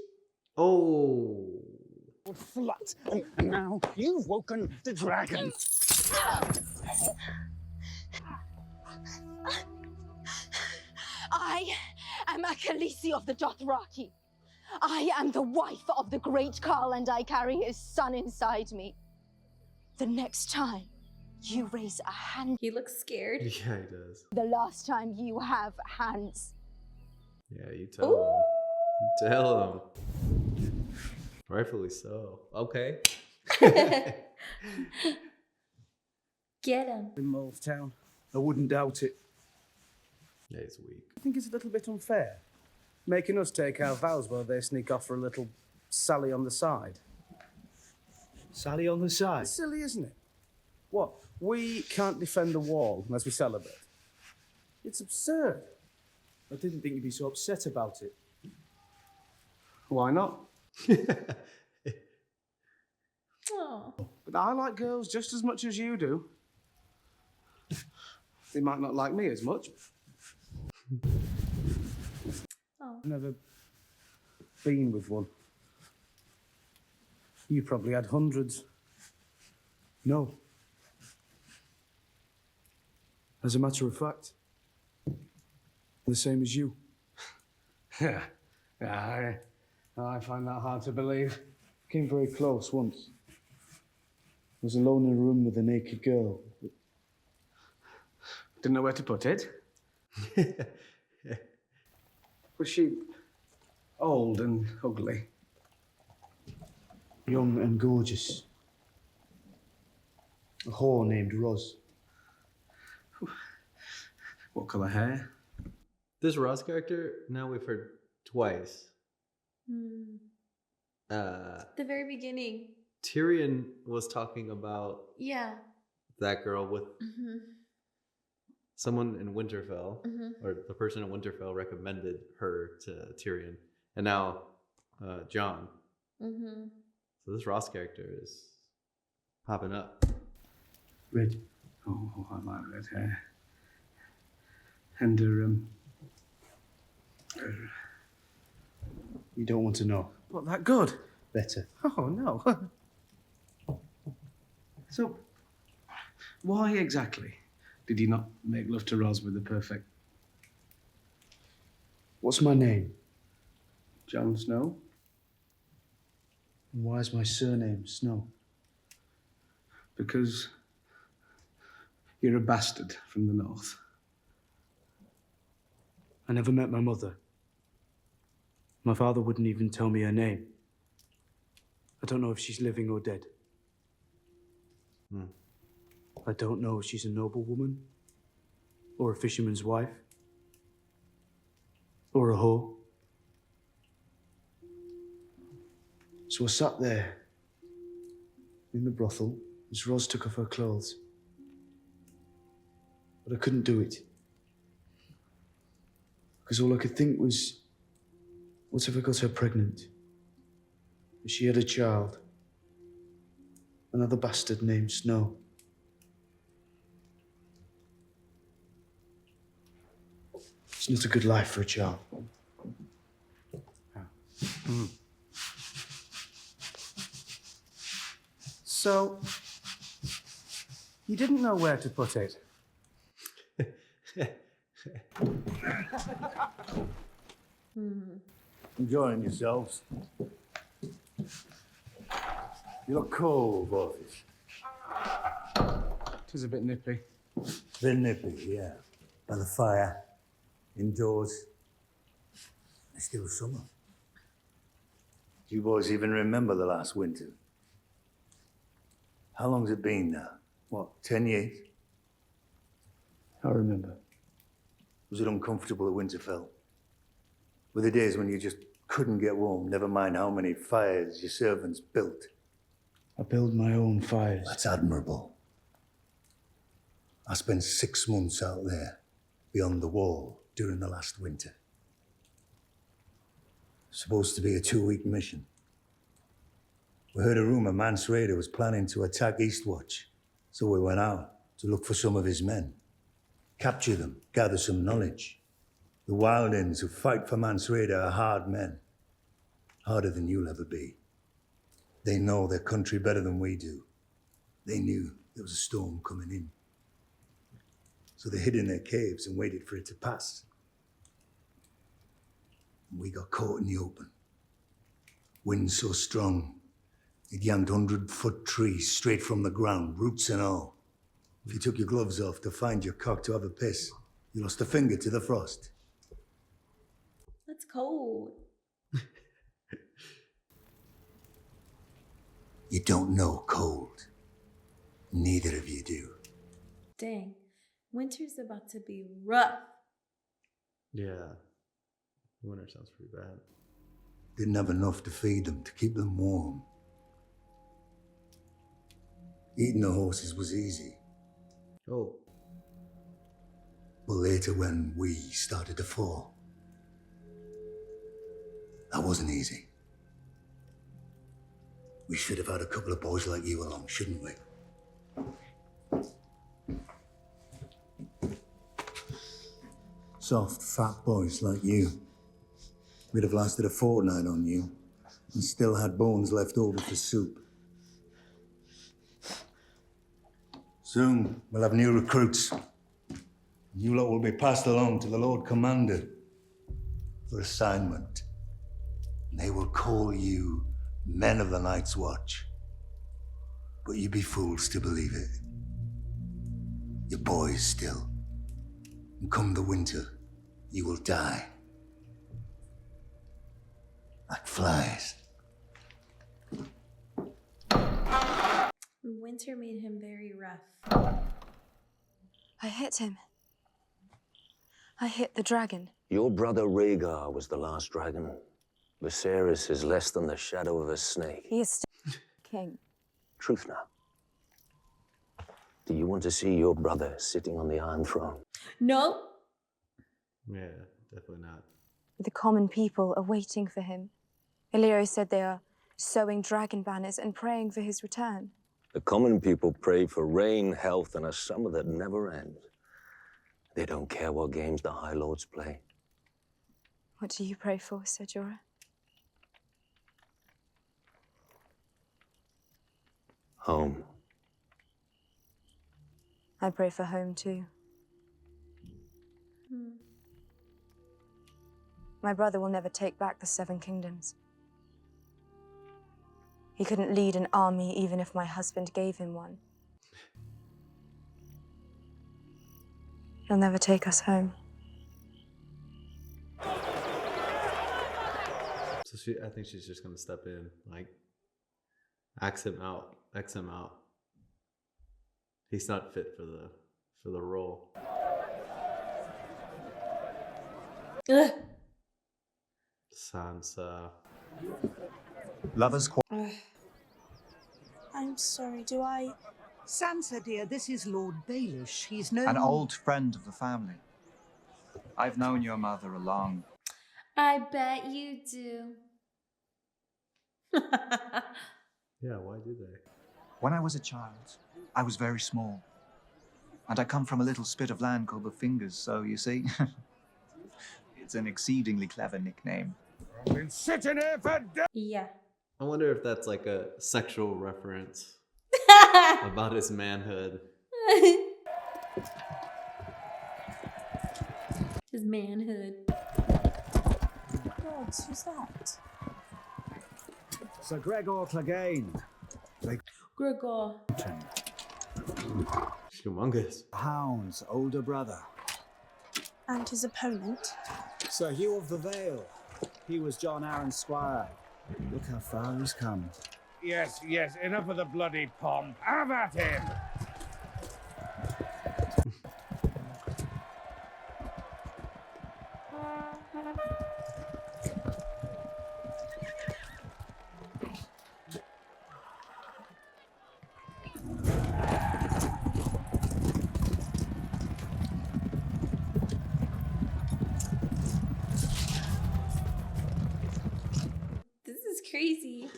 Oh. Flat. And now you've woken the dragon. I am a Khaleesi of the Dothraki. I am the wife of the great Khal, and I carry his son inside me. The next time you raise a hand... He looks scared. Yeah, he does. The last time you have hands. Yeah, you tell him. You tell him. Rightfully so. Okay. Get him. In Moletown. I wouldn't doubt it. Yeah, he's weak. I think it's a little bit unfair. Making us take our vows while they sneak off for a little sally on the side. Sally on the side? It's silly, isn't it? What? We can't defend the wall unless we celebrate. It's absurd. I didn't think you'd be so upset about it. Why not? Oh. But I like girls just as much as you do. They might not like me as much. Oh. Never been with one. You probably had hundreds. No. As a matter of fact, the same as you. Yeah. I find that hard to believe. Came very close once. Was alone in a room with a naked girl. Didn't know where to put it. Was she old and ugly? Young and gorgeous. A whore named Roz. What colour hair? This Ross character, now we've heard twice. The very beginning. Tyrion was talking about Yeah. that girl with Mm-hmm. someone in Winterfell, or the person in Winterfell recommended her to Tyrion, and now John. Mm-hmm. So this Ross character is popping up. Red. Oh, I like red hair. And her You don't want to know? What, that good? Better. Oh, no. So, why exactly did you not make love to Ros with the perfect... What's my name? Jon Snow? And why is my surname Snow? Because you're a bastard from the north. I never met my mother. My father wouldn't even tell me her name. I don't know if she's living or dead. I don't know if she's a noblewoman, or a fisherman's wife, or a whore. So I sat there in the brothel as Ros took off her clothes. But I couldn't do it. Because all I could think was, what if I got her pregnant? And she had a child. Another bastard named Snow. It's not a good life for a child. So, you didn't know where to put it? Enjoying yourselves? You look cold, boys. It is a bit nippy. Bit nippy, yeah. By the fire, indoors. It's still summer. Do you boys even remember the last winter? How long's it been now? What, 10 years? I remember. Was it uncomfortable at Winterfell? Were there days when you just couldn't get warm, never mind how many fires your servants built? I build my own fires. That's admirable. I spent 6 months out there, beyond the wall, during the last winter. Supposed to be a 2-week mission. We heard a rumor Mance Rayder was planning to attack Eastwatch, so we went out to look for some of his men. Capture them, gather some knowledge. The wildlings who fight for Mance Rayder are hard men. Harder than you'll ever be. They know their country better than we do. They knew there was a storm coming in. So they hid in their caves and waited for it to pass. And we got caught in the open. Wind so strong, it yanked 100-foot trees straight from the ground, roots and all. If you took your gloves off to find your cock to have a piss, you lost a finger to the frost. That's cold. You don't know cold. Neither of you do. Dang. Winter's about to be rough. Yeah. Winter sounds pretty bad. Didn't have enough to feed them, to keep them warm. Eating the horses was easy. Oh. But later when we started to fall, that wasn't easy. We should have had a couple of boys like you along, shouldn't we? Soft, fat boys like you. We'd have lasted a fortnight on you and still had bones left over for soup. Soon we'll have new recruits. You lot will be passed along to the Lord Commander for assignment. And they will call you men of the Night's Watch. But you'd be fools to believe it. You're boys still. And come the winter, you will die. Like flies. Winter made him very rough. I hit him. I hit the dragon. Your brother Rhaegar was the last dragon. Viserys is less than the shadow of a snake. He is still king. Truth now. Do you want to see your brother sitting on the Iron Throne? No. Yeah, definitely not. The common people are waiting for him. Illyrio said they are sewing dragon banners and praying for his return. The common people pray for rain, health, and a summer that never ends. They don't care what games the High Lords play. What do you pray for, Sir Jorah? Home. I pray for home too. My brother will never take back the Seven Kingdoms. He couldn't lead an army even if my husband gave him one. He'll never take us home. So I think she's just gonna step in, like, X him out. He's not fit for the role. Ugh. Sansa. Lovers I'm sorry, do I... Sansa, dear, this is Lord Baelish. He's no An more... old friend of the family. I've known your mother a long... I bet you do. Yeah, why do they? When I was a child, I was very small. And I come from a little spit of land called the Fingers, so you see, it's an exceedingly clever nickname. I've been sitting here for days. Yeah. I wonder if that's like a sexual reference about his manhood. His manhood. God, who's that? Sir Gregor Clegane. Gregor. Humongous. Hound's older brother. And his opponent? Sir Hugh of the Vale. He was John Arryn's squire. Look how far he's come. Yes, enough of the bloody pomp. Have at him! This is crazy.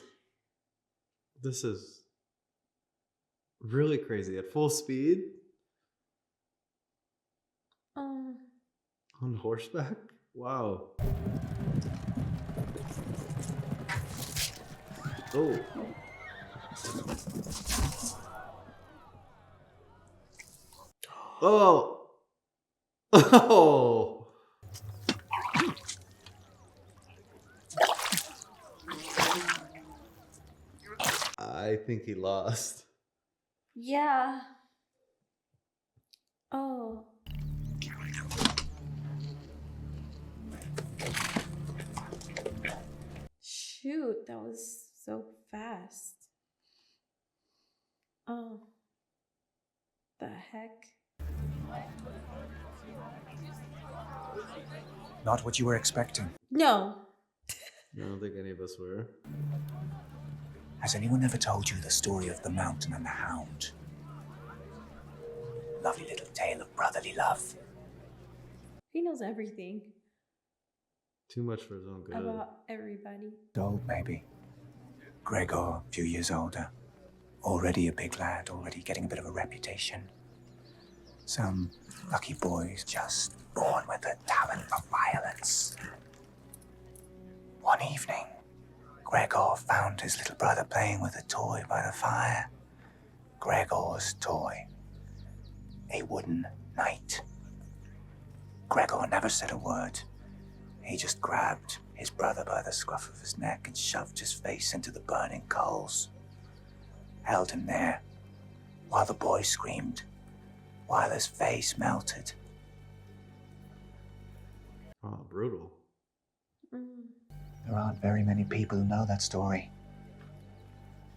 This is really crazy. At full speed? On horseback? Wow. Oh. Oh. Oh. I think he lost. Yeah. Oh. Shoot, that was so fast. Oh. The heck? Not what you were expecting. No. I don't think any of us were. Has anyone ever told you the story of the Mountain and the Hound? Lovely little tale of brotherly love. He knows everything Too much for his own good. about everybody. Old, maybe. Gregor, a few years older. Already a big lad, already getting a bit of a reputation. Some lucky boys just born with a talent for violence. One evening, Gregor found his little brother playing with a toy by the fire. Gregor's toy. A wooden knight. Gregor never said a word. He just grabbed his brother by the scruff of his neck and shoved his face into the burning coals. Held him there while the boy screamed, while his face melted. Oh, brutal. There aren't very many people who know that story.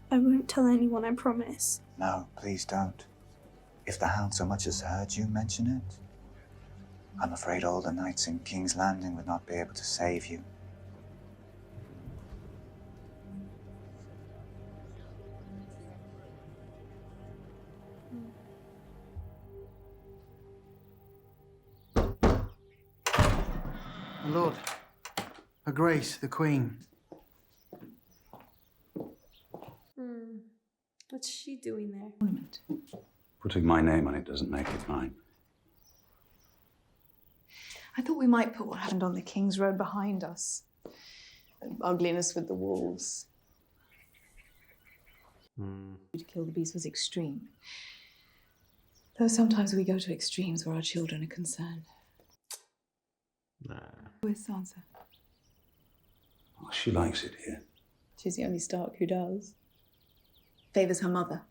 I won't tell anyone, I promise. No, please don't. If the Hound so much as heard you mention it, I'm afraid all the knights in King's Landing would not be able to save you. My lord, Her Grace, the Queen. What's she doing there? Putting my name on it doesn't make it mine. I thought we might put what happened on the King's Road behind us. The ugliness with the wolves. To kill the beast was extreme. Though sometimes we go to extremes where our children are concerned. Nah. Where's Sansa? Well, she likes it here. She's the only Stark who does. Favours her mother.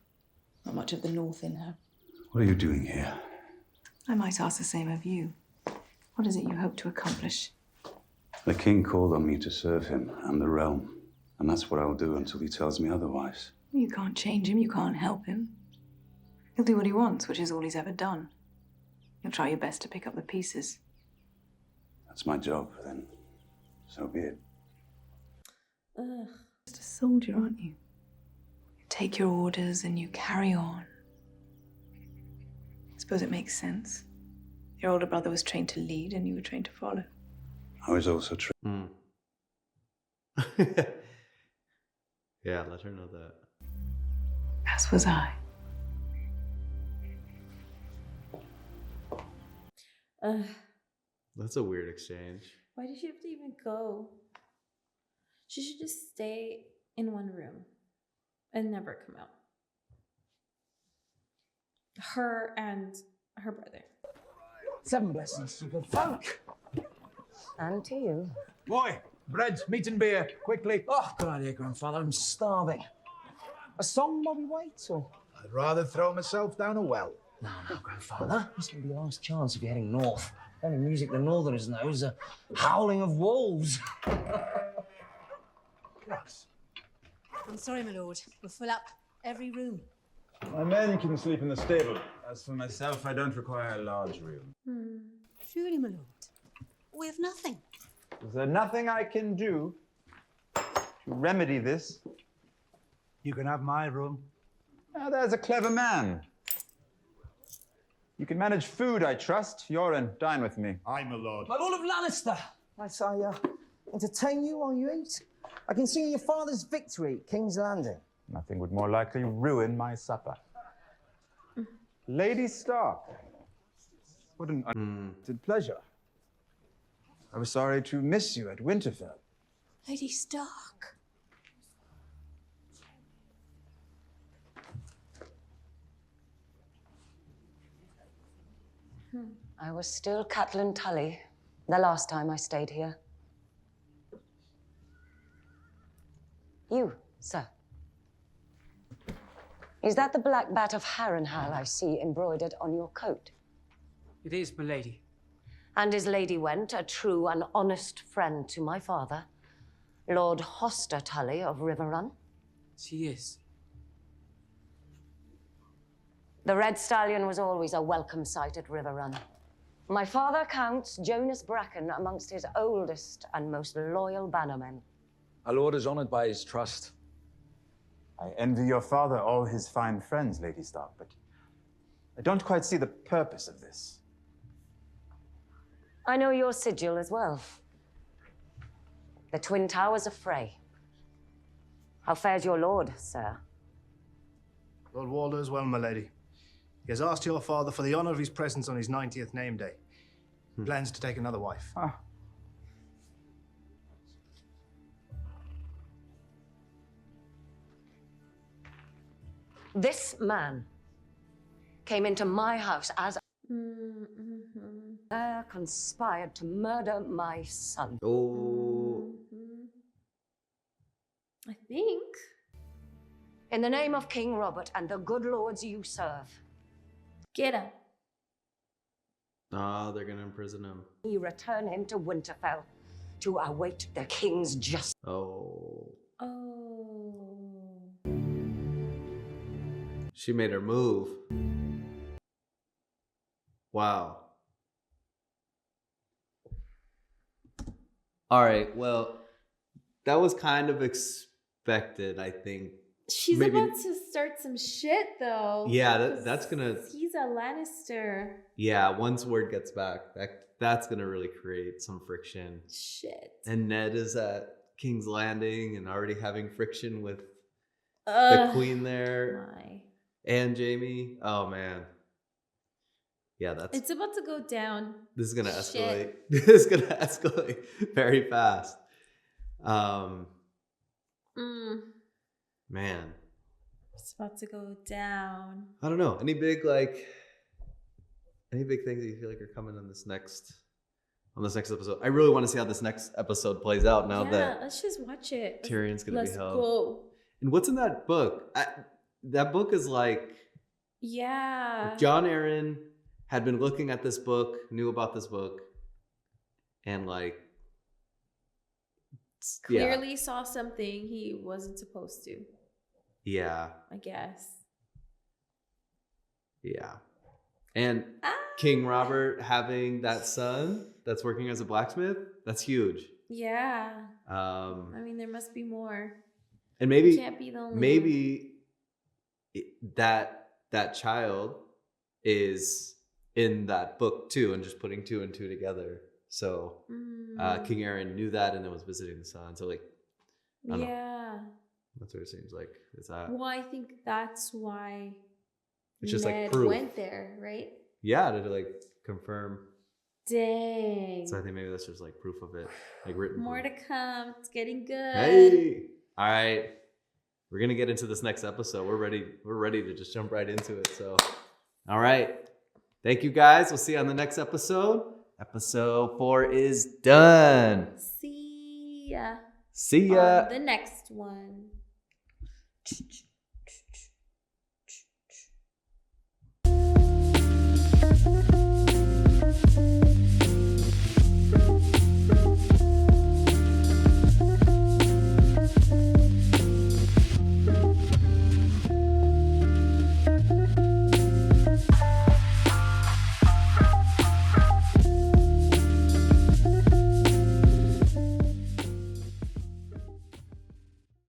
Not much of the North in her. What are you doing here? I might ask the same of you. What is it you hope to accomplish? The king called on me to serve him and the realm, and that's what I'll do until he tells me otherwise. You can't change him, you can't help him. He'll do what he wants, which is all he's ever done. You'll try your best to pick up the pieces. That's my job, then. So be it. Ugh. Just a soldier, aren't you? You take your orders and you carry on. I suppose it makes sense. Your older brother was trained to lead and you were trained to follow. I was also trained. Yeah, let her know that. As was I. That's a weird exchange. Why did she have to even go? She should just stay in one room and never come out. Her and her brother. 7 blessings to good folk. And to you. Boy, bread, meat and beer, quickly. Oh, good idea, Grandfather. I'm starving. A song while we wait, or? I'd rather throw myself down a well. No, Grandfather. This will be your last chance if you're heading north. The only music the Northerners know is the howling of wolves. I'm sorry, my lord. We'll fill up every room. My men can sleep in the stable. As for myself, I don't require a large room. Surely, my lord. We have nothing. Is there nothing I can do to remedy this? You can have my room. Now, there's a clever man. You can manage food, I trust. Yoren, dine with me. Aye, my lord. My Lord of Lannister. Might I entertain you while you eat? I can sing your father's victory at King's Landing. Nothing would more likely ruin my supper. Lady Stark. What an unexpected pleasure. I was sorry to miss you at Winterfell. Lady Stark. I was still Catelyn Tully the last time I stayed here. You, sir. Is that the black bat of Harrenhal I see embroidered on your coat? It is, my lady. And is Lady Went a true and honest friend to my father, Lord Hoster Tully of Riverrun? She is. The Red Stallion was always a welcome sight at Riverrun. My father counts Jonas Bracken amongst his oldest and most loyal bannermen. Our lord is honored by his trust. I envy your father all his fine friends, Lady Stark, but I don't quite see the purpose of this. I know your sigil as well. The Twin Towers of Frey. How fares your lord, sir? Lord Walder as well, my lady. He has asked your father for the honor of his presence on his 90th name day. He plans to take another wife. This man came into my house as conspired to murder my son. Oh. I think. In the name of King Robert and the good lords you serve. Get him. Oh, they're gonna imprison him. We return him to Winterfell to await the king's justice. Oh. Oh. She made her move. Wow. All right, well, that was kind of expected, I think. She's Maybe- about to start some shit, though. Yeah, that's gonna. He's a Lannister. Yeah, once word gets back, that's gonna really create some friction. Shit. And Ned is at King's Landing and already having friction with the queen there. My. And Jamie. Oh man. Yeah, that's. It's about to go down. This is gonna escalate. Shit. This is gonna escalate very fast. Man, It's about to go down. I don't know. Any big things that you feel like are coming on this next episode? I really want to see how this next episode plays out now that let's just watch it. Tyrion's gonna be held. Let's go. And what's in that book? That book is like John Aaron had been looking at this book, knew about this book, and like Clearly saw something he wasn't supposed to. Yeah. I guess. Yeah. And King Robert having that son that's working as a blacksmith, that's huge. Yeah. I mean, there must be more. And maybe can't be the only maybe that child is in that book too, and just putting 2 and 2 together. So King Aaron knew that and then was visiting the son. So like, I don't know. That's what it seems like. Is that? Well, I think that's why it's just Ned like proof. went there, right? Yeah, to like confirm. Dang. So I think maybe that's just like proof of it, like written. More to come. It's getting good. Hey, all right, we're gonna get into this next episode. We're ready. We're ready to just jump right into it. So, all right, thank you guys. We'll see you on the next episode. Episode 4 is done. See ya. See ya. On the next one.